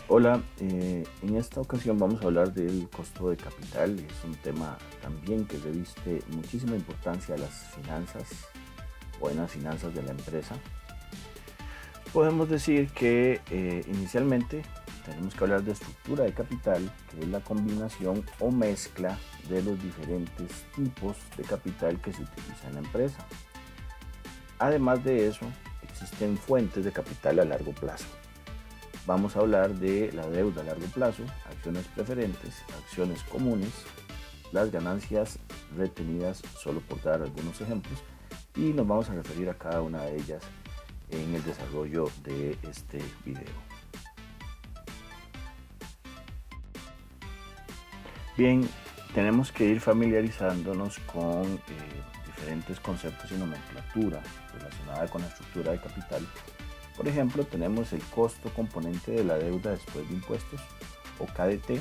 Hola, en esta ocasión vamos a hablar del costo de capital. Es un tema también que reviste muchísima importancia a las finanzas o en las finanzas de la empresa. Podemos decir que inicialmente tenemos que hablar de estructura de capital, que es la combinación o mezcla de los diferentes tipos de capital que se utiliza en la empresa. Además de eso, existen fuentes de capital a largo plazo. Vamos a hablar de la deuda a largo plazo, acciones preferentes, acciones comunes, las ganancias retenidas, solo por dar algunos ejemplos, y nos vamos a referir a cada una de ellas en el desarrollo de este video. Bien, tenemos que ir familiarizándonos con diferentes conceptos y nomenclatura relacionada con la estructura de capital. Por ejemplo, tenemos el costo componente de la deuda después de impuestos, o KDT,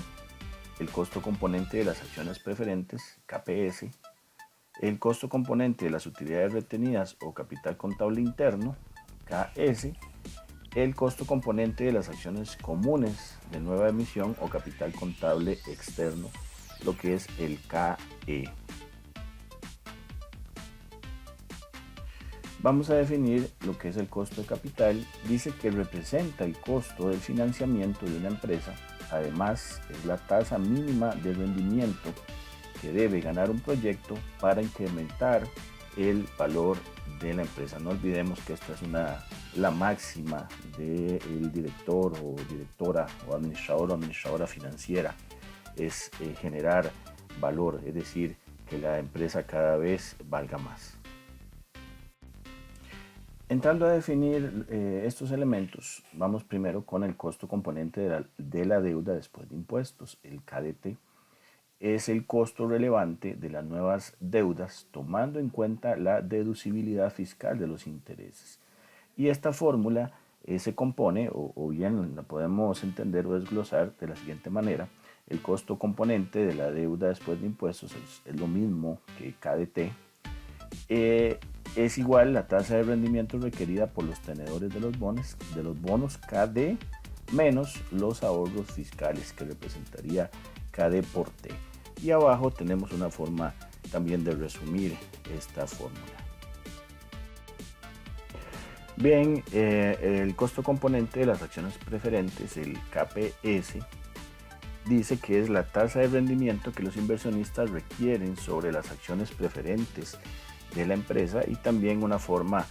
el costo componente de las acciones preferentes, KPS, el costo componente de las utilidades retenidas o capital contable interno, KS, el costo componente de las acciones comunes de nueva emisión o capital contable externo, lo que es el KE. Vamos a definir lo que es el costo de capital. Dice que representa el costo del financiamiento de una empresa. Además, es la tasa mínima de rendimiento que debe ganar un proyecto para incrementar el valor de la empresa. No olvidemos que esta es la máxima del director o directora o administrador o administradora financiera. Es generar valor, es decir, que la empresa cada vez valga más. Entrando a definir estos elementos, vamos primero con el costo componente de la deuda después de impuestos, el KDT. Es el costo relevante de las nuevas deudas tomando en cuenta la deducibilidad fiscal de los intereses. Y esta fórmula se compone, o bien la podemos entender o desglosar de la siguiente manera. El costo componente de la deuda después de impuestos es lo mismo que KDT. Es igual la tasa de rendimiento requerida por los tenedores de los bonos KD menos los ahorros fiscales, que representaría KD por T. Y abajo tenemos una forma también de resumir esta fórmula. Bien, el costo componente de las acciones preferentes, el KPS, dice que es la tasa de rendimiento que los inversionistas requieren sobre las acciones preferentes de la empresa, y también una forma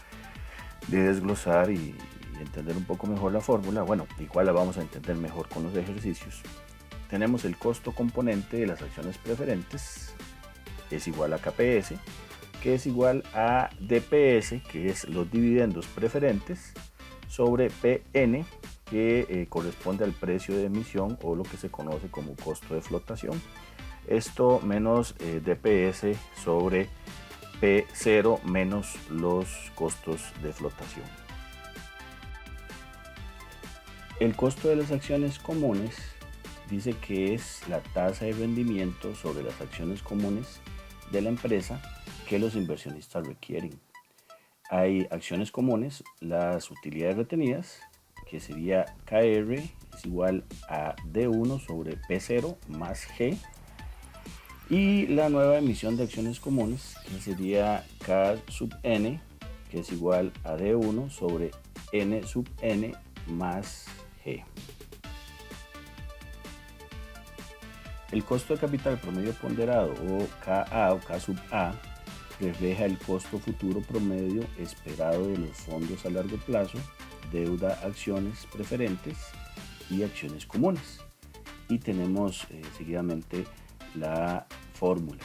de desglosar y entender un poco mejor la fórmula. Bueno, igual la vamos a entender mejor con los ejercicios. Tenemos el costo componente de las acciones preferentes, es igual a KPS, que es igual a DPS, que es los dividendos preferentes, sobre PN, que corresponde al precio de emisión o lo que se conoce como costo de flotación. Esto menos DPS sobre P0 menos los costos de flotación. El costo de las acciones comunes dice que es la tasa de rendimiento sobre las acciones comunes de la empresa que los inversionistas requieren. Hay acciones comunes, las utilidades retenidas, que sería KR es igual a D1 sobre P0 más G, y la nueva emisión de acciones comunes, que sería K sub N, que es igual a D1 sobre N sub N más G. El costo de capital promedio ponderado, o KA o K sub A, refleja el costo futuro promedio esperado de los fondos a largo plazo, deuda, acciones preferentes y acciones comunes. Y tenemos seguidamente la fórmula,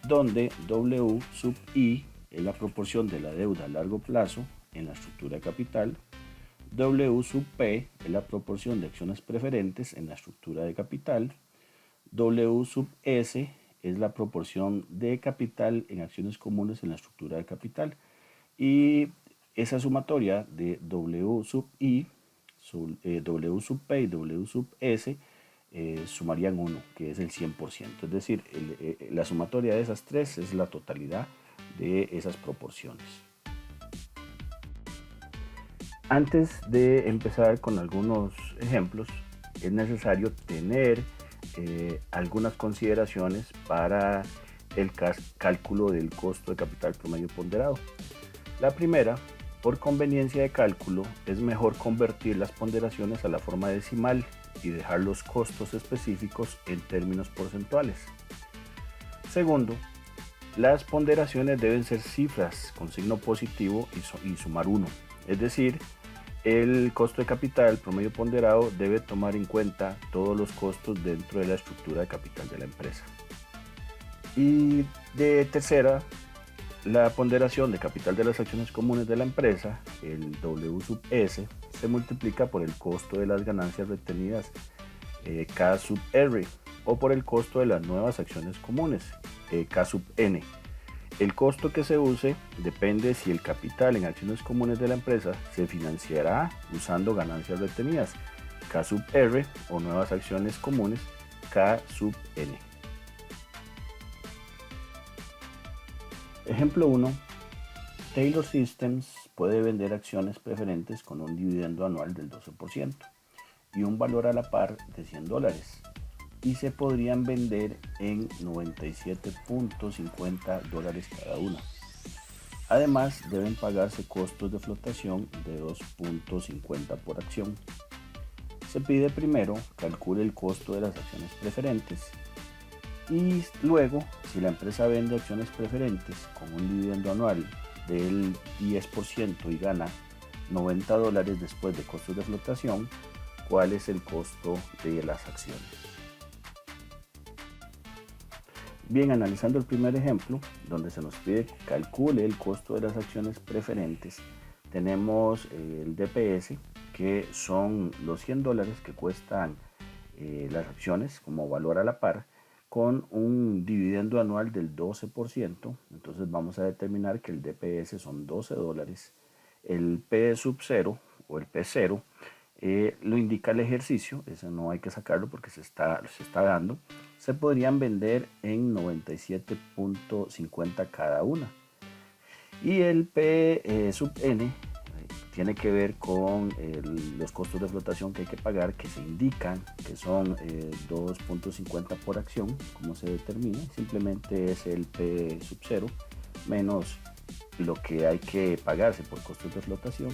donde W sub I es la proporción de la deuda a largo plazo en la estructura de capital, W sub P es la proporción de acciones preferentes en la estructura de capital, W sub S es la proporción de capital en acciones comunes en la estructura de capital, y esa sumatoria de W sub I, W sub P y W sub S sumarían 1, que es el 100%. Es decir, la sumatoria de esas tres es la totalidad de esas proporciones. Antes de empezar con algunos ejemplos, es necesario tener algunas consideraciones para el cálculo del costo de capital promedio ponderado. La primera, por conveniencia de cálculo, es mejor convertir las ponderaciones a la forma decimal y dejar los costos específicos en términos porcentuales. Segundo, las ponderaciones deben ser cifras con signo positivo y sumar 1. Es decir, el costo de capital promedio ponderado debe tomar en cuenta todos los costos dentro de la estructura de capital de la empresa. Y de tercera, la ponderación de capital de las acciones comunes de la empresa, el W sub S, se multiplica por el costo de las ganancias retenidas, K sub R, o por el costo de las nuevas acciones comunes, K sub N. El costo que se use depende si el capital en acciones comunes de la empresa se financiará usando ganancias retenidas, K sub R, o nuevas acciones comunes, K sub N. Ejemplo 1. Taylor Systems puede vender acciones preferentes con un dividendo anual del 12% y un valor a la par de $100, y se podrían vender en $97.50 cada una. Además, deben pagarse costos de flotación de 2.50 por acción. Se pide primero calcule el costo de las acciones preferentes y luego, si la empresa vende acciones preferentes con un dividendo anual del 10% y gana $90 después de costos de flotación, ¿cuál es el costo de las acciones? Bien, analizando el primer ejemplo, donde se nos pide que calcule el costo de las acciones preferentes, tenemos el DPS, que son los $100 que cuestan las acciones como valor a la par, con un dividendo anual del 12%. Entonces vamos a determinar que el DPS son $12. El P sub 0 o el P0 lo indica el ejercicio, eso no hay que sacarlo porque se está dando. Se podrían vender en 97.50 cada una. Y el P sub N tiene que ver con los costos de flotación que hay que pagar, que se indican que son 2.50 por acción. ¿Cómo se determina? Simplemente es el P sub 0 menos lo que hay que pagarse por costos de flotación,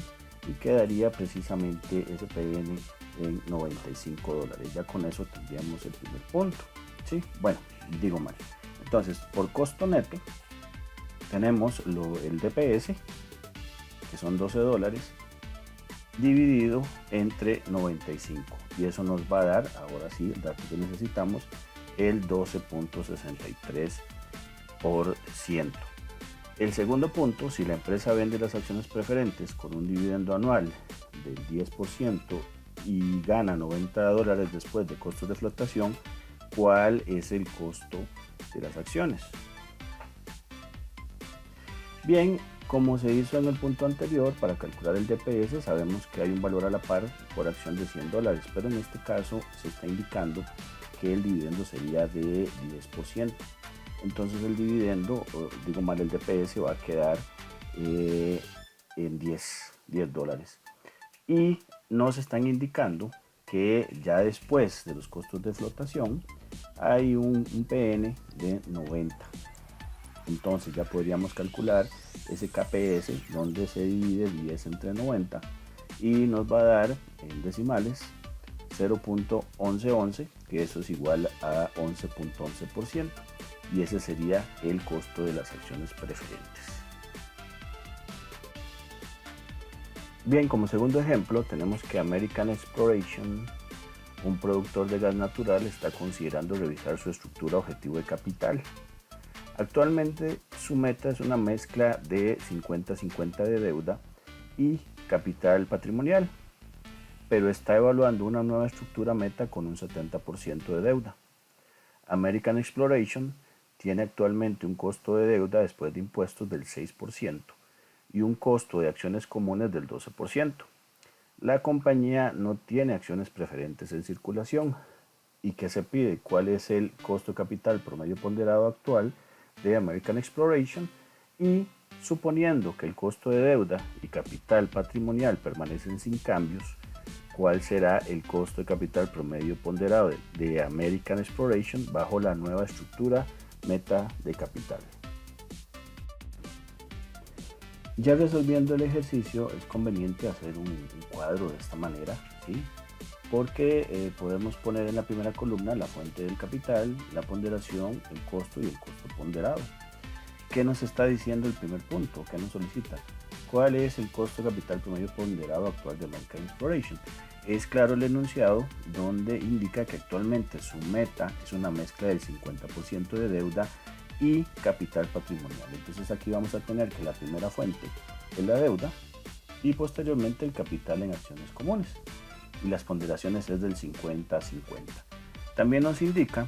y quedaría precisamente ese PN en $95. Ya con eso tendríamos el primer punto. ¿Sí? Bueno, digo mal. Entonces, por costo neto tenemos el DPS, que son $12, dividido entre 95, y eso nos va a dar, ahora sí, el dato que necesitamos, el 12.63%. El segundo punto, si la empresa vende las acciones preferentes con un dividendo anual del 10% y gana $90 después de costos de flotación, ¿cuál es el costo de las acciones? Bien, como se hizo en el punto anterior, para calcular el DPS sabemos que hay un valor a la par por acción de $100, pero en este caso se está indicando que el dividendo sería de 10%. Entonces el dividendo, digo mal, el DPS va a quedar en $10. Y nos están indicando que ya después de los costos de flotación hay un PN de 90. Entonces ya podríamos calcular ese KPS, donde se divide 10 entre 90, y nos va a dar en decimales 0.1111, que eso es igual a 11.11%, y ese sería el costo de las acciones preferentes. Bien, como segundo ejemplo tenemos que American Exploration, un productor de gas natural, está considerando revisar su estructura objetivo de capital. Actualmente su meta es una mezcla de 50-50 de deuda y capital patrimonial, pero está evaluando una nueva estructura meta con un 70% de deuda. American Exploration tiene actualmente un costo de deuda después de impuestos del 6% y un costo de acciones comunes del 12%. La compañía no tiene acciones preferentes en circulación. ¿Y qué se pide? ¿Cuál es el costo capital promedio ponderado actual de American Exploration? Y suponiendo que el costo de deuda y capital patrimonial permanecen sin cambios, cuál será el costo de capital promedio ponderado de American Exploration bajo la nueva estructura meta de capital. Ya resolviendo el ejercicio, es conveniente hacer un cuadro de esta manera, ¿sí? Porque podemos poner en la primera columna la fuente del capital, la ponderación, el costo y el costo ponderado. ¿Qué nos está diciendo el primer punto? ¿Qué nos solicita? ¿Cuál es el costo de capital promedio ponderado actual de American Exploration? Es claro el enunciado donde indica que actualmente su meta es una mezcla del 50% de deuda y capital patrimonial. Entonces aquí vamos a tener que la primera fuente es la deuda y posteriormente el capital en acciones comunes. Y las ponderaciones es del 50-50. También nos indica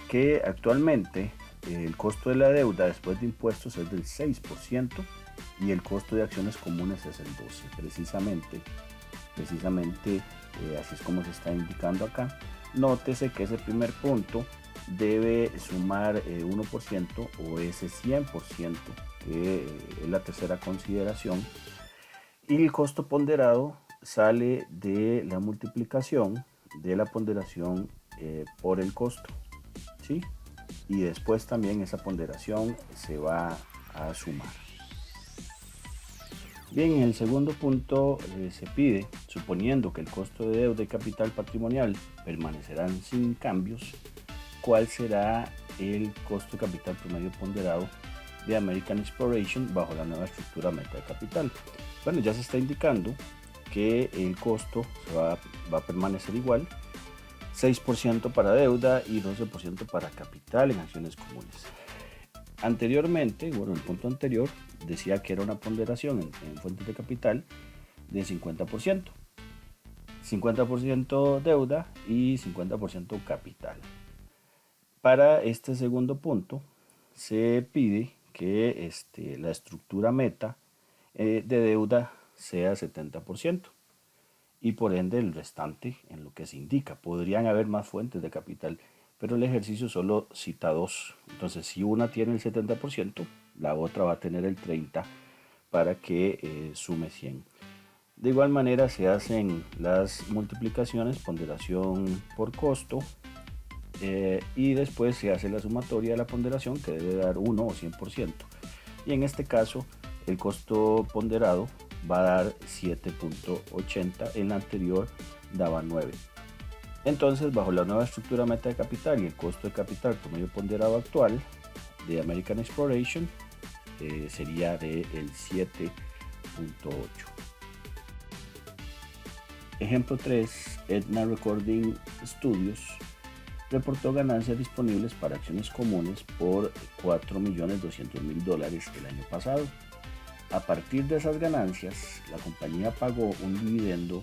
que actualmente el costo de la deuda después de impuestos es del 6% y el costo de acciones comunes es el 12%. Precisamente así es como se está indicando acá. Nótese que ese primer punto debe sumar 1% o ese 100%, que es la tercera consideración, y el costo ponderado sale de la multiplicación de la ponderación por el costo, ¿sí? Y después también esa ponderación se va a sumar. Bien, en el segundo punto se pide, suponiendo que el costo de deuda y capital patrimonial permanecerán sin cambios, ¿cuál será el costo de capital promedio ponderado de American Exploration bajo la nueva estructura meta de capital? Bueno, ya se está indicando que el costo va a permanecer igual, 6% para deuda y 12% para capital en acciones comunes. Anteriormente, bueno, el punto anterior decía que era una ponderación en fuentes de capital de 50%. 50% deuda y 50% capital. Para este segundo punto se pide que la estructura meta de deuda sea 70% y por ende el restante en lo que se indica. Podrían haber más fuentes de capital, pero el ejercicio solo cita dos. Entonces, si una tiene el 70%, la otra va a tener el 30% para que sume 100. De igual manera se hacen las multiplicaciones, ponderación por costo, y después se hace la sumatoria de la ponderación que debe dar 1 o 100%. Y en este caso el costo ponderado va a dar 7.80, en la anterior daba 9. Entonces, bajo la nueva estructura meta de capital y el costo de capital promedio ponderado actual de American Exploration sería del 7.8. Ejemplo 3, Aetna Recording Studios reportó ganancias disponibles para acciones comunes por $4.200.000 el año pasado. A partir de esas ganancias, la compañía pagó un dividendo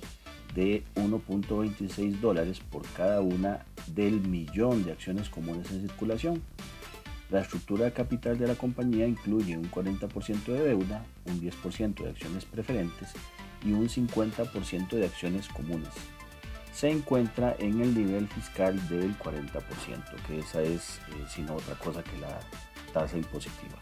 de $1.26 por cada una del millón de acciones comunes en circulación. La estructura de capital de la compañía incluye un 40% de deuda, un 10% de acciones preferentes y un 50% de acciones comunes. Se encuentra en el nivel fiscal del 40%, que esa es sino otra cosa que la tasa impositiva.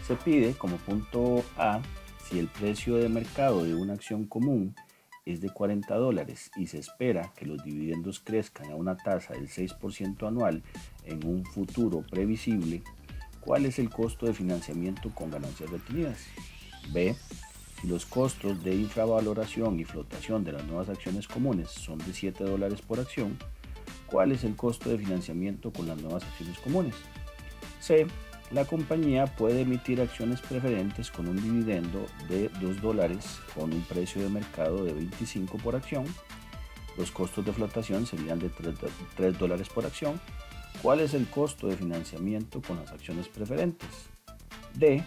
Se pide como punto A, si el precio de mercado de una acción común es de $40 y se espera que los dividendos crezcan a una tasa del 6% anual en un futuro previsible, ¿cuál es el costo de financiamiento con ganancias retenidas? B, si los costos de infravaloración y flotación de las nuevas acciones comunes son de $7 por acción, ¿cuál es el costo de financiamiento con las nuevas acciones comunes? C, la compañía puede emitir acciones preferentes con un dividendo de $2 con un precio de mercado de 25 por acción. Los costos de flotación serían de $3 por acción. ¿Cuál es el costo de financiamiento con las acciones preferentes? D,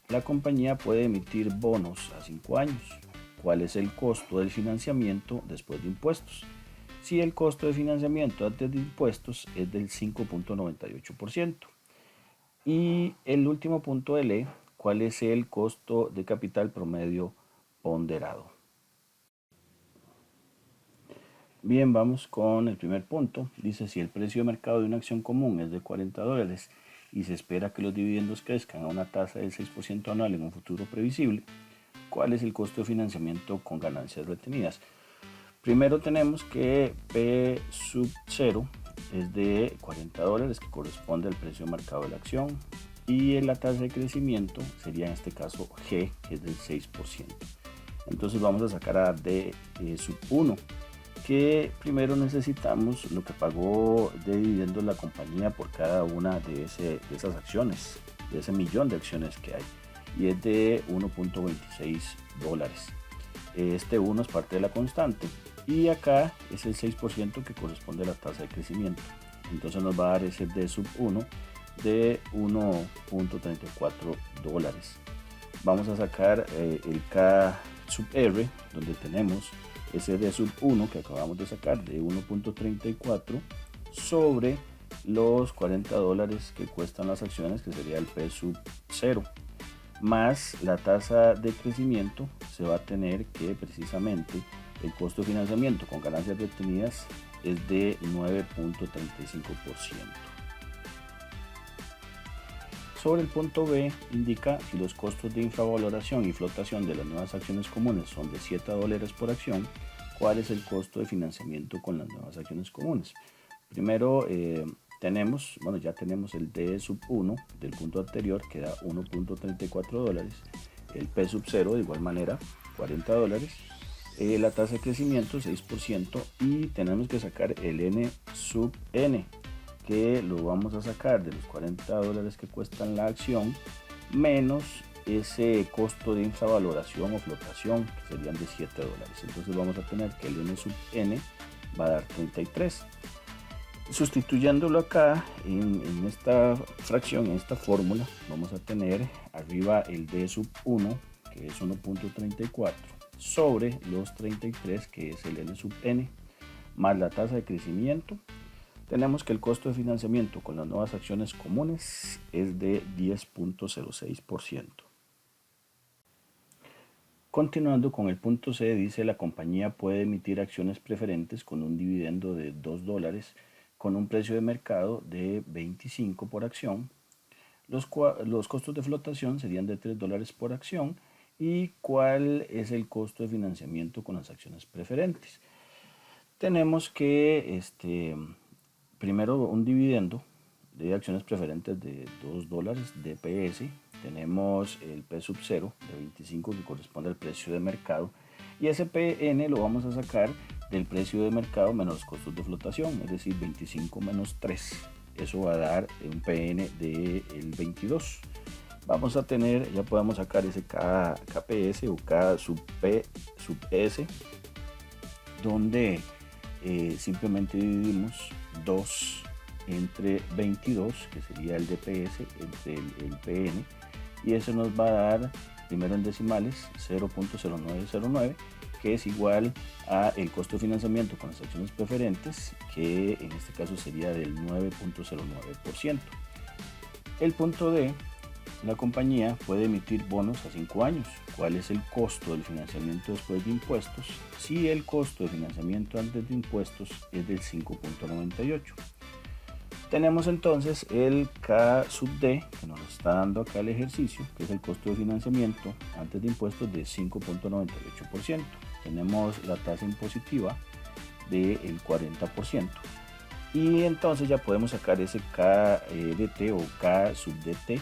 la compañía puede emitir bonos a 5 años. ¿Cuál es el costo del financiamiento después de impuestos? Si el costo de financiamiento antes de impuestos es del 5.98%. Y el último punto de ley, ¿cuál es el costo de capital promedio ponderado? Bien, vamos con el primer punto. Dice, si el precio de mercado de una acción común es de $40 y se espera que los dividendos crezcan a una tasa del 6% anual en un futuro previsible, cuál es el costo de financiamiento con ganancias retenidas. Primero tenemos que P sub 0 es de $40, que corresponde al precio de mercado de la acción, y la tasa de crecimiento sería en este caso G, que es del 6%. Entonces vamos a sacar a D sub 1, que primero necesitamos lo que pagó de dividendos la compañía por cada una de esas acciones, de ese millón de acciones que hay, y es de $1.26. Este 1 es parte de la constante, y acá es el 6% que corresponde a la tasa de crecimiento. Entonces nos va a dar ese D sub 1 de $1.34. Vamos a sacar el K sub R, donde tenemos ese D sub 1 que acabamos de sacar de 1.34 sobre los $40 que cuestan las acciones, que sería el P sub 0, más la tasa de crecimiento. Se va a tener que precisamente el costo de financiamiento con ganancias retenidas es de 9.35%. Sobre el punto B indica si los costos de infravaloración y flotación de las nuevas acciones comunes son de $7 por acción, cuál es el costo de financiamiento con las nuevas acciones comunes. Primero ya tenemos el D sub 1 del punto anterior, que da $1.34, el P sub 0 de igual manera $40, la tasa de crecimiento 6%, y tenemos que sacar el N sub N, que lo vamos a sacar de los $40 que cuestan la acción, menos ese costo de infravaloración o flotación, que serían de $7. Entonces vamos a tener que el N sub N va a dar 33. Sustituyéndolo acá en esta fracción, en esta fórmula, vamos a tener arriba el D sub 1, que es 1.34, sobre los 33, que es el N sub N, más la tasa de crecimiento. Tenemos que el costo de financiamiento con las nuevas acciones comunes es de 10.06%. Continuando con el punto C, dice: la compañía puede emitir acciones preferentes con un dividendo de $2 con un precio de mercado de 25 por acción. Los costos de flotación serían de $3 por acción. ¿Y cuál es el costo de financiamiento con las acciones preferentes? Tenemos que primero un dividendo de acciones preferentes de $2 DPS. Tenemos el P sub 0 de 25, que corresponde al precio de mercado, y ese PN lo vamos a sacar del precio de mercado menos los costos de flotación, es decir, 25 menos 3. Eso va a dar un PN del 22. Vamos a tener, ya podemos sacar ese KPS o K sub P sub S, donde simplemente dividimos 2 entre 22, que sería el DPS, entre el PN, y eso nos va a dar, primero en decimales, 0.0909, que es igual a el costo de financiamiento con las acciones preferentes, que en este caso sería del 9.09%. El punto D: la compañía puede emitir bonos a 5 años. ¿Cuál es el costo del financiamiento después de impuestos? Si el costo de financiamiento antes de impuestos es del 5.98. Tenemos entonces el K sub D, que nos está dando acá el ejercicio, que es el costo de financiamiento antes de impuestos de 5.98%. Tenemos la tasa impositiva del 40%. Y entonces ya podemos sacar ese KDT o K sub DT,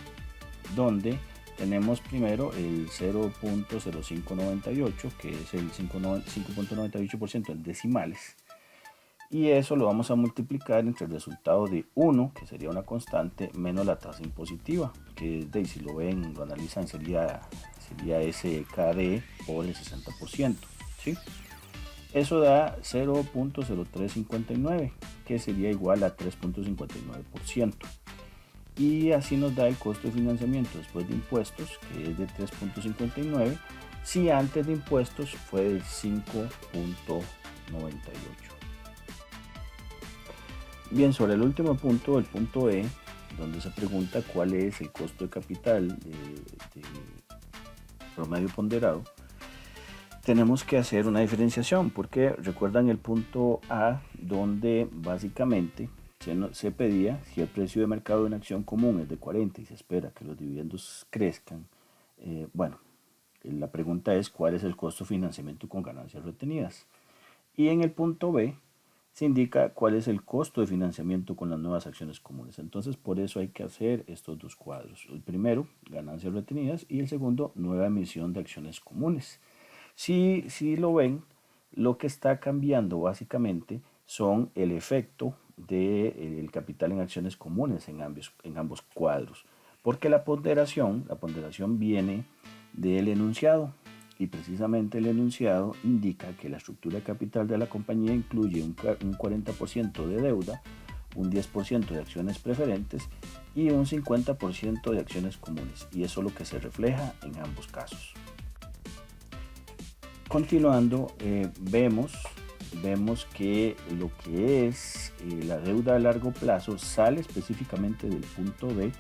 donde tenemos primero el 0.0598, que es el 5.98% en decimales, y eso lo vamos a multiplicar entre el resultado de 1, que sería una constante, menos la tasa impositiva, que si lo ven, lo analizan, sería ese KD por el 60%, ¿sí? Eso da 0.0359, que sería igual a 3.59%. Y así nos da el costo de financiamiento después de impuestos, que es de 3.59, si antes de impuestos fue del 5.98. Bien, sobre el último punto, el punto E, donde se pregunta cuál es el costo de capital de promedio ponderado, tenemos que hacer una diferenciación, porque recuerdan el punto A, donde básicamente se pedía, si el precio de mercado de una acción común es de 40 y se espera que los dividendos crezcan, la pregunta es cuál es el costo de financiamiento con ganancias retenidas. Y en el punto B se indica cuál es el costo de financiamiento con las nuevas acciones comunes. Entonces, por eso hay que hacer estos dos cuadros. El primero, ganancias retenidas, y el segundo, nueva emisión de acciones comunes. Si lo ven, lo que está cambiando básicamente son el efecto del capital en acciones comunes en ambos cuadros. Porque la ponderación viene del enunciado. Y precisamente el enunciado indica que la estructura de capital de la compañía incluye un 40% de deuda, un 10% de acciones preferentes y un 50% de acciones comunes. Y eso es lo que se refleja en ambos casos. Continuando, vemos que lo que es la deuda a largo plazo sale específicamente del punto B,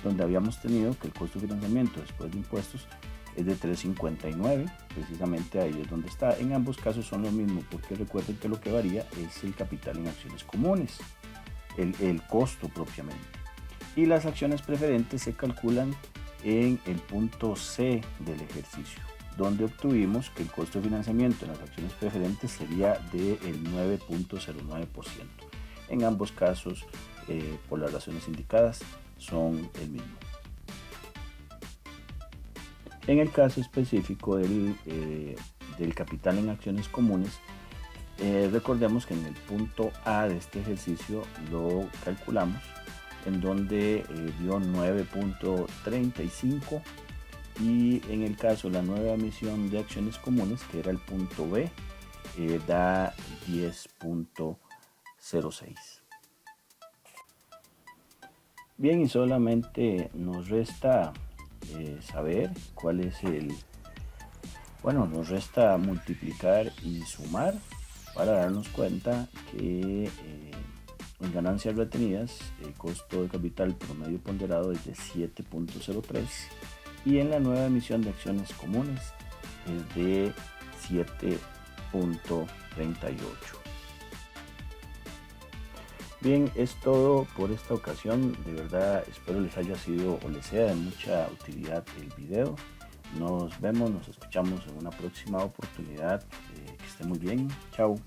donde habíamos tenido que el costo de financiamiento después de impuestos es de 3.59, precisamente ahí es donde está. En ambos casos son lo mismo, porque recuerden que lo que varía es el capital en acciones comunes, el costo propiamente. Y las acciones preferentes se calculan en el punto C del ejercicio, donde obtuvimos que el costo de financiamiento en las acciones preferentes sería del 9.09%. En ambos casos, por las razones indicadas, son el mismo. En el caso específico del capital en acciones comunes, recordemos que en el punto A de este ejercicio lo calculamos, en donde dio 9.35, y en el caso de la nueva emisión de acciones comunes, que era el punto B, da 10.06. Bien, y solamente nos resta saber cuál es nos resta multiplicar y sumar para darnos cuenta que en ganancias retenidas el costo de capital promedio ponderado es de 7.03 y en la nueva emisión de acciones comunes es de 7.38. Bien, es todo por esta ocasión. De verdad espero les haya sido o les sea de mucha utilidad el video. Nos vemos, nos escuchamos en una próxima oportunidad. Que esté muy bien. Chao.